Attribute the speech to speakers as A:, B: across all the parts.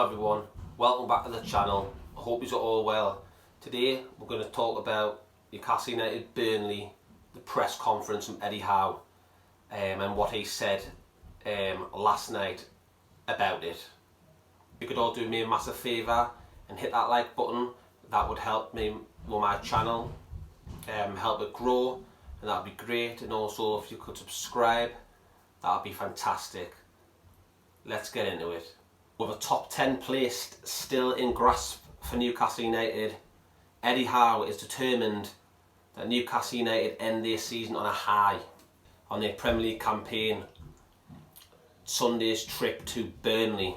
A: Hello everyone, welcome back to the channel. I hope you're all well. Today we're going to talk about Newcastle United Burnley, the press conference from Eddie Howe, and what he said last night about it. If you could all do me a massive favour and hit that like button, that would help me with my channel, help it grow, and that would be great. And also if you could subscribe, that would be fantastic. Let's get into it. With a top 10 placed still in grasp for Newcastle United, Eddie Howe is determined that Newcastle United end their season on a high on their Premier League campaign. Sunday's trip to Burnley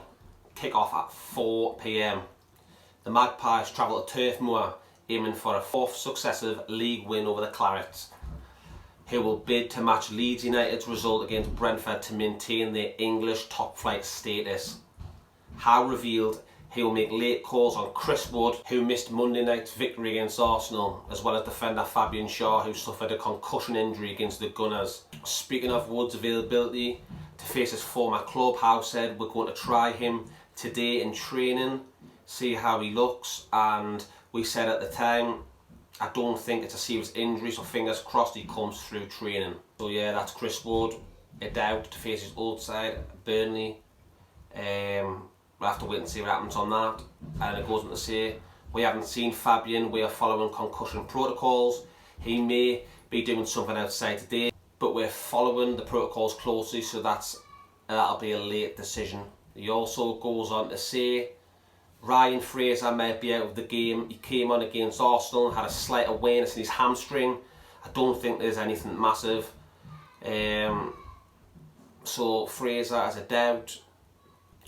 A: kick off at 4 p.m. The Magpies travel to Turf Moor, aiming for a fourth successive league win over the Clarets, who will bid to match Leeds United's result against Brentford to maintain their English top flight status. Howe revealed he will make late calls on Chris Wood, who missed Monday night's victory against Arsenal, as well as defender Fabian Schär, who suffered a concussion injury against the Gunners. Speaking of Wood's availability to face his former club, Howe said, "We're going to try him today in training, see how he looks," and we said at the time, I don't think it's a serious injury, so fingers crossed he comes through training. So yeah, that's Chris Wood, a doubt to face his old side, Burnley. We'll have to wait and see what happens on that. And it goes on to say, we haven't seen Fabian, we are following concussion protocols. He may be doing something outside today, but we're following the protocols closely, so that'll be a late decision. He also goes on to say, Ryan Fraser might be out of the game. He came on against Arsenal, had a slight awareness in his hamstring. I don't think there's anything massive. So Fraser has a doubt.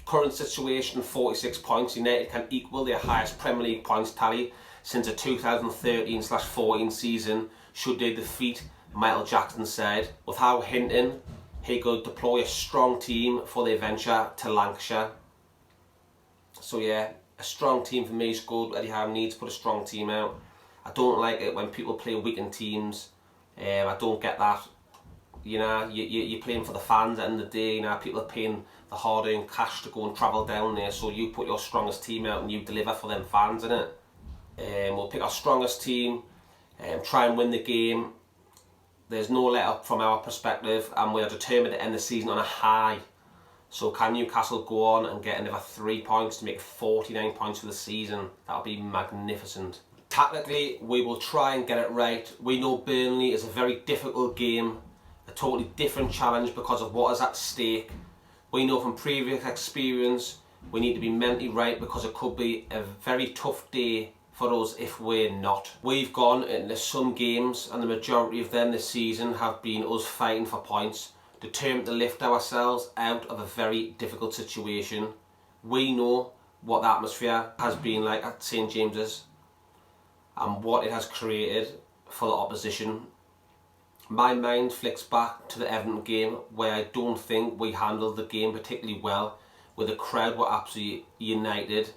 A: Current situation, 46 points. United can equal their highest Premier League points tally since the 2013/14 season, should they defeat Michael Jackson's side, with Howe hinting he could deploy a strong team for their venture to Lancashire. So yeah, a strong team for me is good. Eddie Howe needs to put a strong team out. I don't like it when people play weakened teams. I don't get that. You know, you're playing for the fans at the end of the day. You know, people are paying the hard-earned cash to go and travel down there, so you put your strongest team out and you deliver for them fans, innit? We'll pick our strongest team, try and win the game. There's no let up from our perspective, and we are determined to end the season on a high. So can Newcastle go on and get another 3 points to make 49 points for the season? That would be magnificent. Tactically, we will try and get it right. We know Burnley is a very difficult game, a totally different challenge because of what is at stake. We know from previous experience we need to be mentally right, because it could be a very tough day for us if we're not. We've gone into some games, and the majority of them this season have been us fighting for points, determined to lift ourselves out of a very difficult situation. We know what the atmosphere has been like at St James's and what it has created for the opposition. My mind flicks back to the Everton game, where I don't think we handled the game particularly well, where the crowd were absolutely united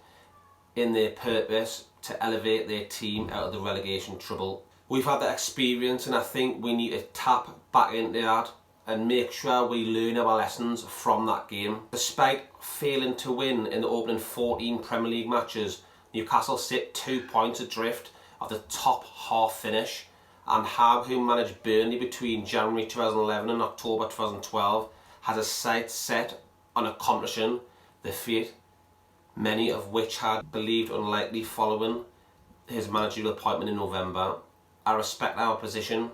A: in their purpose to elevate their team out of the relegation trouble. We've had that experience, and I think we need to tap back into that and make sure we learn our lessons from that game. Despite failing to win in the opening 14 Premier League matches, Newcastle sit 2 points adrift of the top half finish, and Howe, who managed Burnley between January 2011 and October 2012, has a sights set on accomplishing the feat, many of which had believed unlikely following his managerial appointment in November. I respect our position,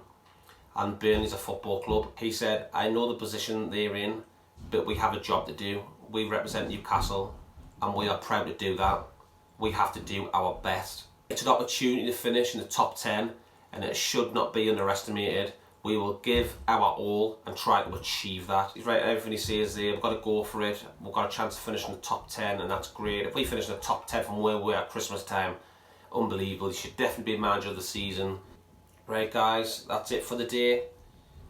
A: and Burnley's a football club. He said, I know the position they're in, but we have a job to do. We represent Newcastle, and we are proud to do that. We have to do our best. It's an opportunity to finish in the top 10, and it should not be underestimated. We will give our all and try to achieve that. He's right, everything he says there, we've got to go for it. We've got a chance to finish in the top 10, and that's great. If we finish in the top 10 from where we are at Christmas time, unbelievable. He should definitely be manager of the season. Right guys, that's it for the day.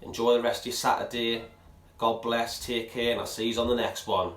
A: Enjoy the rest of your Saturday. God bless, take care, and I'll see you on the next one.